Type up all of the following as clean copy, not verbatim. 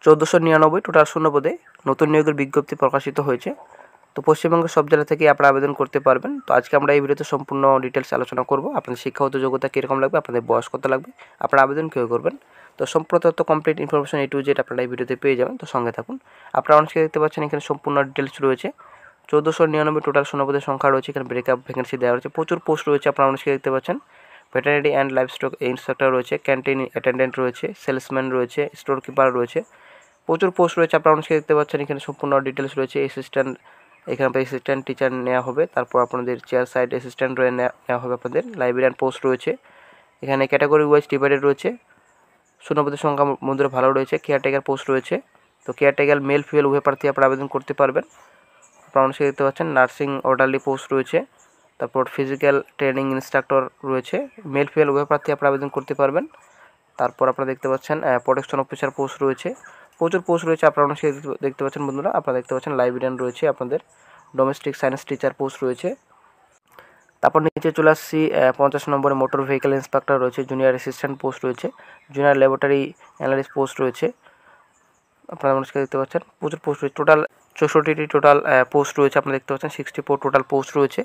1499 total শূন্যপদে নতুন নিয়োগের বিজ্ঞপ্তি প্রকাশিত হয়েছে। তো পশ্চিমবঙ্গের সব জেলা থেকে আপনারা আবেদন করতে পারবেন। তো আজকে আমরা এই ভিডিওতে সম্পূর্ণ ডিটেলস আলোচনা করব। আপনাদের শিক্ষাগত যোগ্যতা কীরকম লাগবে, আপনাদের বয়স কত লাগবে, আপনারা আবেদন কীভাবে করবেন। তো সম্পূর্ণ তথ্য complete information A to Z আপনারা এই ভিডিওতে পেয়ে যাবেন। তো সঙ্গে থাকুন। আপনারা অনেকে দেখতে পাচ্ছেন এখানে সম্পূর্ণ ডিটেলস রয়েছে। 1499 টোটাল শূন্যপদের সংখ্যা রয়েছে। এখানে ব্রেকআপ ভ্যাকেন্সি দেওয়া রয়েছে, প্রচুর পোস্ট রয়েছে। আপনারা অনেকে দেখতে পাচ্ছেন ভেটেরিনারি অ্যান্ড লাইভস্টক ইন্সট্রাক্টর রয়েছে, ক্যান্টিন অ্যাটেন্ডেন্ট রয়েছে, সেলসম্যান রয়েছে, স্টোর কিপার রয়েছে, প্রচুর পোস্ট রয়েছে। আপনারা অনেকে দেখতে পাচ্ছেন এখানে সম্পূর্ণ ডিটেলস রয়েছে। অ্যাসিস্ট্যান্ট, এখানে অ্যাসিস্ট্যান্ট টিচার নেওয়া হবে। তারপর আপনাদের চেয়ার সাইড অ্যাসিস্ট্যান্ট নেওয়া হবে। আপনাদের লাইব্রেরিয়ান পোস্ট রয়েছে। এখানে ক্যাটাগরি ওয়াইজ ডিভাইডেড রয়েছে। শূন্যপদের সংখ্যা বন্ধুরা ভালো রয়েছে। কেয়ারটেকার পোস্ট রয়েছে। তো কেয়ারটেকার মেল ফিমেল উভয় প্রার্থী আপনারা আবেদন করতে পারবেন। আপনারা অনেকে দেখতে পাচ্ছেন নার্সিং অর্ডারলি পোস্ট রয়েছে। তারপর ফিজিক্যাল ট্রেনিং ইনস্ট্রাক্টর রয়েছে, মেল ফিমেল উভয় প্রার্থী আপনারা আবেদন করতে পারবেন। তারপর আপনারা দেখতে পাচ্ছেন প্রোটেকশন অফিসার পোস্ট রয়েছে, প্রচুর পোস্ট রয়েছে। আপনারা অনেকে দেখতে পাচ্ছেন বন্ধুরা। আপনারা দেখতে পাচ্ছেন লাইব্রেরিয়ান রয়েছে, আপনাদের ডোমেস্টিক সায়েন্স টিচার পোস্ট রয়েছে। তারপর নিচে চলে আসছি 50 নম্বরে মোটর ভেহিকেল ইন্সপেক্টর রয়েছে, জুনিয়র অ্যাসিস্ট্যান্ট পোস্ট রয়েছে, জুনিয়র ল্যাবরেটরি অ্যানালিস্ট পোস্ট রয়েছে। আপনারা মানুষকে দেখতে পাচ্ছেন প্রচুর পোস্ট রয়েছে। টোটাল 64টি টোটাল পোস্ট রয়েছে। আপনারা দেখতে পাচ্ছেন 64 টোটাল পোস্ট রয়েছে।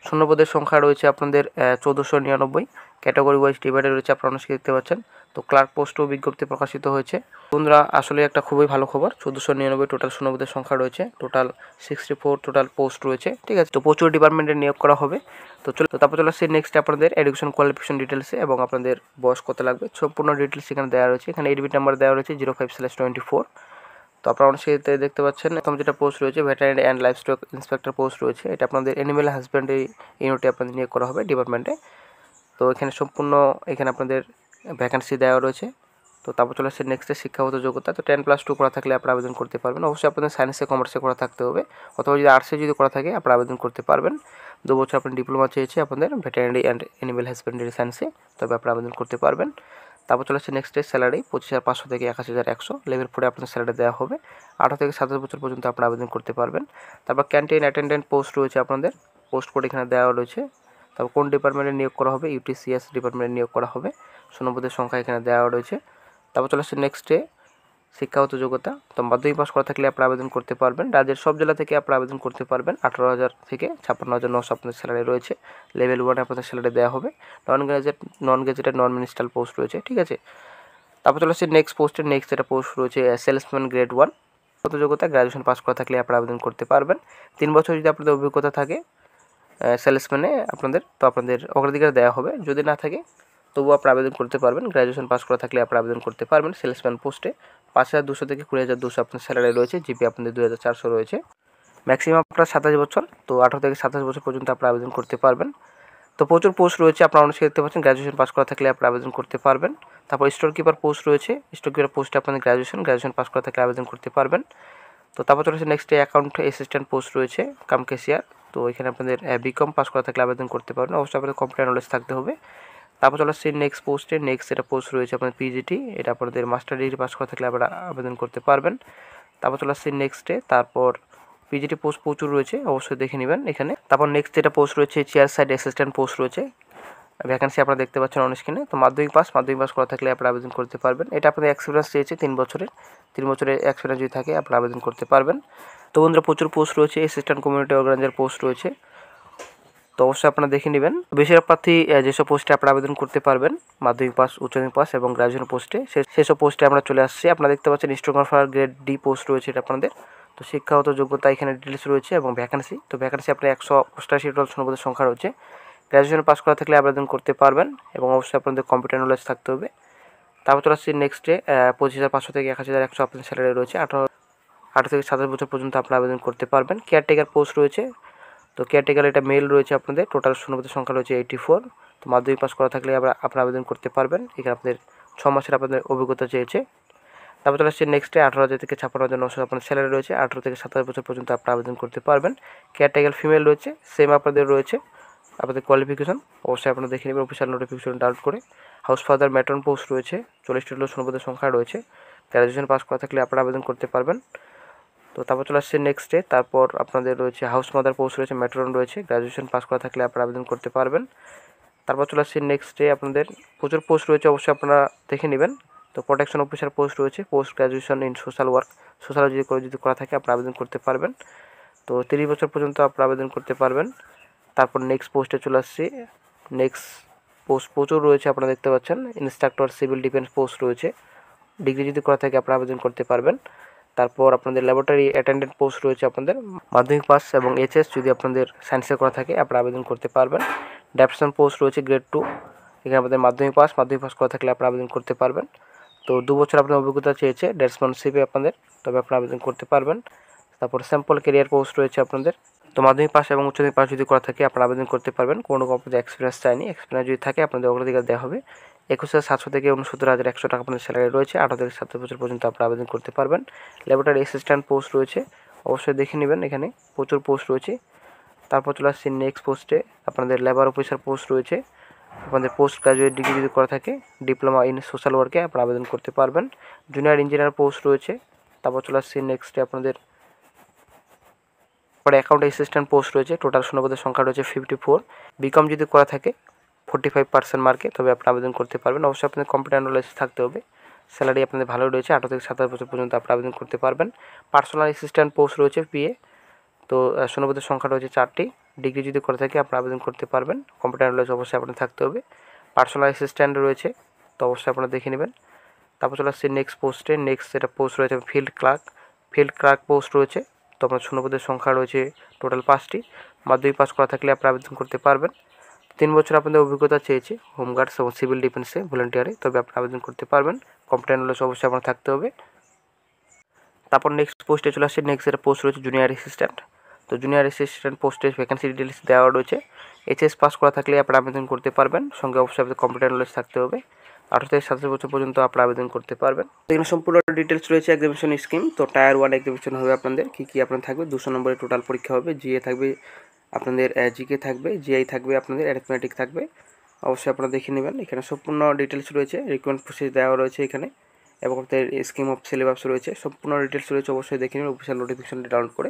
শূন্যপদের সংখ্যা রয়েছে আপনাদের 1499। ক্যাটাগরি ওয়াইজ ডিভাইডেড রয়েছে। আপনারা মানুষকে দেখতে পাচ্ছেন। তো ক্লার্ক পোস্টও বিজ্ঞপ্তি প্রকাশিত হয়েছে। বন্ধুরা আসলে একটা খুবই ভালো খবর। 1499 টোটাল শূন্যপদের সংখ্যা রয়েছে। টোটাল 64 টোটাল পোস্ট রয়েছে। ঠিক আছে, তো প্রচুর ডিপার্টমেন্টে নিয়োগ করা হবে। তারপর চলে আসছে নেক্সট আপনাদের এডুকেশন কোয়ালিফিকেশন ডিটেলসে এবং আপনাদের বয়স কত লাগবে সম্পূর্ণ ডিটেলস এখানে দেওয়া রয়েছে। এখানে এডমিট নাম্বার দেওয়া রয়েছে 05/24। তো আপনারা অনেক সেতে দেখতে পাচ্ছেন প্রথম যেটা পোস্ট রয়েছে veterinary and livestock inspector post রয়েছে। এটা আপনাদের অ্যানিমেল হাজব্যান্ডারি ইউনিটে আপনাদের নিয়োগ করা হবে ডিপার্টমেন্টে। তো এখানে সম্পূর্ণ এখানে আপনাদের ভ্যাকেন্সি দেওয়া রয়েছে। তো তারপর চলে আসছে নেক্সটে শিক্ষাগত যোগ্যতা। তো 10+2 করা থাকলে আপনারা আবেদন করতে পারবেন। অবশ্যই আপনাদের সায়েন্সে কমার্সে করা থাকতে হবে, অথবা যদি আর্টসে যদি করা থাকে আপনারা আবেদন করতে পারবেন। 2 বছর আপনার ডিপ্লোমা চেয়েছে আপনাদের ভেটেরিনারি অ্যান্ড অ্যানিমেল হাজব্যান্ডারি সায়েন্সে, তবে আপনারা আবেদন করতে পারবেন। তারপর চলে আসছে নেক্সট স্যালারি 25,500 থেকে 21,100। লেভেল 4 আপনাদের স্যালারি দেওয়া হবে। 18 থেকে 27 বছর পর্যন্ত আপনারা আবেদন করতে পারবেন। তারপর ক্যান্টিন অ্যাটেন্ডেন্ট পোস্ট রয়েছে, আপনাদের পোস্ট কোড এখানে দেওয়া রয়েছে। তারপর কোন ডিপার্টমেন্টে নিয়োগ করা হবে, UTCS ডিপার্টমেন্টে নিয়োগ করা হবে। শূন্যপদের সংখ্যা এখানে দেওয়া রয়েছে। তারপর চলে আসছে নেক্সটে শিক্ষাগত যোগ্যতা। তো মাধ্যমিক পাস করা থাকলে আপনারা আবেদন করতে পারবেন। রাজ্যের সব জেলা থেকে আপনারা আবেদন করতে পারবেন। 18,000 থেকে 56,900 আপনাদের স্যালারি রয়েছে। লেভেল 1 আপনাদের স্যালারি দেওয়া হবে। নন গেজেটেড নন মিনিস্ট্রাল পোস্ট রয়েছে। ঠিক আছে, তারপর চলে আসছে নেক্সট পোস্টের নেক্সট যেটা পোস্ট রয়েছে সেলসম্যান গ্রেড 1। কত যোগ্যতা, গ্র্যাজুয়েশন পাস করা থাকলে আপনারা আবেদন করতে পারবেন। 3 বছর যদি আপনাদের অভিজ্ঞতা থাকে সেলসম্যানে আপনাদের, তো আপনাদের অগ্রাধিকার দেওয়া হবে। যদি না থাকে তবুও আপনারা আবেদন করতে পারবেন। গ্র্যাজুয়েশন পাস করা থাকলে আপনারা আবেদন করতে পারবেন। সেলসম্যান পোস্টে 5,200 থেকে 20,200 আপনার স্যালারি রয়েছে। জিপি আপনাদের 2,400 রয়েছে। ম্যাক্সিমাম আপনার 27 বছর, তো 18 থেকে 27 বছর পর্যন্ত আপনারা আবেদন করতে পারবেন। তো প্রচুর পোস্ট রয়েছে। আপনারা অনেকে দেখতে পাচ্ছেন গ্র্যাজুয়েশন পাস করা থাকলে আপনারা আবেদন করতে পারবেন। তারপর স্টোর কিপার পোস্ট রয়েছে। স্টোর কিপার পোস্টে আপনাদের গ্র্যাজুয়েশন পাস করা থাকলে আবেদন করতে পারবেন। তো তারপর চলেছে নেক্সটে অ্যাকাউন্ট অ্যাসিস্ট্যান্ট পোস্ট রয়েছে কাম ক্যাশিয়ার। তো এখানে আপনাদের বিকম পাস করা থাকলে আবেদন করতে পারবেন। অবশ্যই আপনাদের কম্পিউটার নলেজ থাকতে হবে। তারপর চলে আসছে নেক্সট পোস্টে নেক্সট যেটা পোস্ট রয়েছে আপনাদের PGT, এটা আপনাদের মাস্টার ডিগ্রি পাস করা থাকলে আপনারা আবেদন করতে পারবেন। তারপর চলে আসছে নেক্সটে, তারপর PGT পোস্ট প্রচুর রয়েছে, অবশ্যই দেখে নেবেন এখানে। তারপর নেক্সট যেটা পোস্ট রয়েছে চেয়ার সাইড অ্যাসিস্ট্যান্ট পোস্ট রয়েছে। ভ্যাকেন্সি আপনারা দেখতে পাচ্ছেন অন স্ক্রিনে। তো মাধ্যমিক পাস করা থাকলে আপনারা আবেদন করতে পারবেন। এটা আপনাদের এক্সপিরিয়েন্স চেয়েছে 3 বছরের এক্সপিরিয়েন্স যদি থাকে আপনারা আবেদন করতে পারবেন। তো বন্ধুরা প্রচুর পোস্ট রয়েছে। অ্যাসিস্ট্যান্ট কমিউনিটি অর্গানাইজার পোস্ট রয়েছে। তো অবশ্যই আপনারা দেখে নেবেন। বেশিরভাগ প্রার্থী যেসব পোস্টে আপনারা আবেদন করতে পারবেন মাধ্যমিক পাস, উচ্চ মাধ্যমিক পাস এবং গ্র্যাজুয়েশন পোস্টে, সেসব পোস্টে আমরা চলে আসছি। আপনারা দেখতে পাচ্ছেন স্টেনোগ্রাফার গ্রেড ডি পোস্ট রয়েছে এটা আপনাদের। তো শিক্ষাগত যোগ্যতা এখানে ডিটেলস রয়েছে এবং ভ্যাকেন্সি। তো ভ্যাকেন্সি আপনার 188 টোটাল শূন্যপদের সংখ্যা রয়েছে। গ্র্যাজুয়েশন পাস করা থাকলে আবেদন করতে পারবেন এবং অবশ্যই আপনাদের কম্পিউটার নলেজ থাকতে হবে। তারপর চলে আসছি নেক্সটে 25,500 থেকে 21,100 আপনাদের স্যালারি রয়েছে। 18 থেকে 27 বছর পর্যন্ত আপনারা আবেদন করতে পারবেন। কেয়ারটেকার পোস্ট রয়েছে। তো কেয়ারটেকার এটা মেল রয়েছে আপনাদের। টোটাল শূন্যপদের সংখ্যা রয়েছে 84। তো মাধ্যমিক পাস করা থাকলে আপনারা আবেদন করতে পারবেন। এখানে আপনাদের 6 মাসের আপনাদের অভিজ্ঞতা চেয়েছে। তারপর চলে আসছে নেক্সটে 18,000 থেকে 56,900 আপনার স্যালারি রয়েছে। 18 থেকে 27 বছর পর্যন্ত আপনারা আবেদন করতে পারবেন। কেয়ারটেকার ফিমেল রয়েছে, সেম আপনাদের রয়েছে। আপনাদের কোয়ালিফিকেশন অবশ্যই আপনারা দেখে নেবেন অফিসিয়াল নোটিফিকেশন ডাউনলোড করে। হাউস ফাদার ম্যাট্রন পোস্ট রয়েছে। 40টি টোটাল শূন্যপদের সংখ্যা রয়েছে। গ্র্যাজুয়েশন পাস করা থাকলে আপনারা আবেদন করতে পারবেন। তো তারপর চলে আসছে নেক্সটে, তারপর আপনাদের রয়েছে হাউস মাদার পোস্ট রয়েছে, ম্যাট্রন রয়েছে। গ্র্যাজুয়েশন পাস করা থাকলে আপনারা আবেদন করতে পারবেন। তারপর চলে আসছে নেক্সটে আপনাদের প্রচুর পোস্ট রয়েছে, অবশ্যই আপনারা দেখে নেবেন। তো প্রোটেকশন অফিসার পোস্ট রয়েছে, post graduation in social work, social যদি করা থাকে আপনারা আবেদন করতে পারবেন। তো 30 বছর পর্যন্ত আপনারা আবেদন করতে পারবেন। তারপর নেক্সট পোস্টে চলে আসছি। নেক্সট পোস্ট প্রচুর রয়েছে, আপনারা দেখতে পাচ্ছেন। ইন্সট্রাক্টর সিভিল ডিফেন্স পোস্ট রয়েছে, ডিগ্রি যদি করা থাকে আপনারা আবেদন করতে পারবেন। তারপর আপনাদের ল্যাবরেটরি অ্যাটেন্ডেন্ট পোস্ট রয়েছে, আপনাদের মাধ্যমিক পাস এবং এইচএস যদি আপনাদের সায়েন্সে করা থাকে আপনারা আবেদন করতে পারবেন। ড্রাফটসম্যান পোস্ট রয়েছে গ্রেড 2, এখানে আপনাদের মাধ্যমিক পাস করা থাকলে আপনারা আবেদন করতে পারবেন। তো 2 বছর আপনার অভিজ্ঞতা চেয়েছে ড্রাফটসম্যানশিপে আপনাদের, তবে আপনারা আবেদন করতে পারবেন। তারপর স্যাম্পল ক্যারিয়ার পোস্ট রয়েছে আপনাদের। তো মাধ্যমিক পাস এবং উচ্চ মাধ্যমিক পাস যদি করা থাকে আপনারা আবেদন করতে পারবেন। কোনো আপনাদের এক্সপিরিয়েন্স চাইনি, এক্সপিরিয়েন্স যদি থাকে আপনাদের অগ্রাধিকার দেওয়া হবে। 21,700 থেকে 69,100 টাকা আপনাদের স্যালারি রয়েছে। 18 থেকে 27 বছর পর্যন্ত আপনারা আবেদন করতে পারবেন। ল্যাবরেটরি অ্যাসিস্ট্যান্ট পোস্ট রয়েছে, অবশ্যই দেখে নেবেন, এখানে প্রচুর পোস্ট রয়েছে। তারপর চলে আসছি নেক্সট পোস্টে, আপনাদের লেবার অফিসার পোস্ট রয়েছে। আপনাদের পোস্ট গ্রাজুয়েট ডিগ্রি যদি করা থাকে ডিপ্লোমা ইন সোশ্যাল ওয়ার্কে আপনারা আবেদন করতে পারবেন। জুনিয়র ইঞ্জিনিয়ার পোস্ট রয়েছে। তারপর চলে আসছি নেক্সটে আপনাদের পরে অ্যাকাউন্ট অ্যাসিস্ট্যান্ট পোস্ট রয়েছে। টোটাল শূন্যপদের সংখ্যা রয়েছে 54। বিকম যদি করা থাকে 45% মার্কে, তবে আপনি আবেদন করতে পারবেন। অবশ্যই আপনাদের কম্পিউটার নলেজ থাকতে হবে। স্যালারি আপনাদের ভালো রয়েছে, 18 থেকে 27 বছর পর্যন্ত আপনি আবেদন করতে পারবেন। পার্সোনাল অ্যাসিস্ট্যান্ট পোস্ট রয়েছে পিএ, তো শূন্যপদের সংখ্যা রয়েছে 4টি। ডিগ্রি যদি করে থাকে আপনি আবেদন করতে পারবেন। কম্পিউটার নলেজ অবশ্যই আপনার থাকতে হবে। পার্সোনাল অ্যাসিস্ট্যান্ট রয়েছে, তো অবশ্যই আপনারা দেখে নেবেন। তারপর চলে আসছে নেক্সট পোস্টে। নেক্সট যেটা পোস্ট রয়েছে ফিল্ড ক্লার্ক পোস্ট রয়েছে। তো আপনার শূন্যপদের সংখ্যা রয়েছে টোটাল 5টি। মাধ্যমিক পাস করা থাকলে আপনি আবেদন করতে পারবেন। 3 বছর আপনাদের অভিজ্ঞতা চেয়েছে হোমগার্ডস এবং সিভিল ডিফেন্সে ভলেন্টিয়ারে, তবে আপনি আবেদন করতে পারবেন। কম্পিউটার নলেজ অবশ্যই আপনার থাকতে হবে। তারপর নেক্সট পোস্টে চলে আসছে। নেক্সট যেটা পোস্ট রয়েছে জুনিয়র অ্যাসিস্ট্যান্ট। তো জুনিয়র অ্যাসিস্ট্যান্ট পোস্টে ভ্যাকেন্সি ডিটেলস দেওয়া রয়েছে। এইচএস পাস করা থাকলে আপনারা আবেদন করতে পারবেন, সঙ্গে অবশ্যই আপনাদের কম্পিউটার নলেজ থাকতে হবে। 18 থেকে 27 বছর পর্যন্ত আপনারা আবেদন করতে পারবেন। এখানে সম্পূর্ণ ডিটেলস রয়েছে এক্সামিনেশন স্কিম। তো টায়ার 1 এক্সামিনেশন হবে আপনাদের, কী আপনার থাকবে 200 নম্বরের টোটাল পরীক্ষা হবে। জিএ থাকবে আপনাদের, জিকে থাকবে, জিআই থাকবে আপনাদের, অ্যারিথমেটিক থাকবে। অবশ্যই আপনারা দেখে নেবেন, এখানে সম্পূর্ণ ডিটেলস রয়েছে। রিকমেন্ড প্রসেস দেওয়া রয়েছে এখানে, এবং আপনাদের স্কিম অফ সিলেবাস রয়েছে, সম্পূর্ণ ডিটেলস রয়েছে। অবশ্যই দেখে নেবেন অফিসিয়াল নোটিফিকেশনটি ডাউনলোড করে।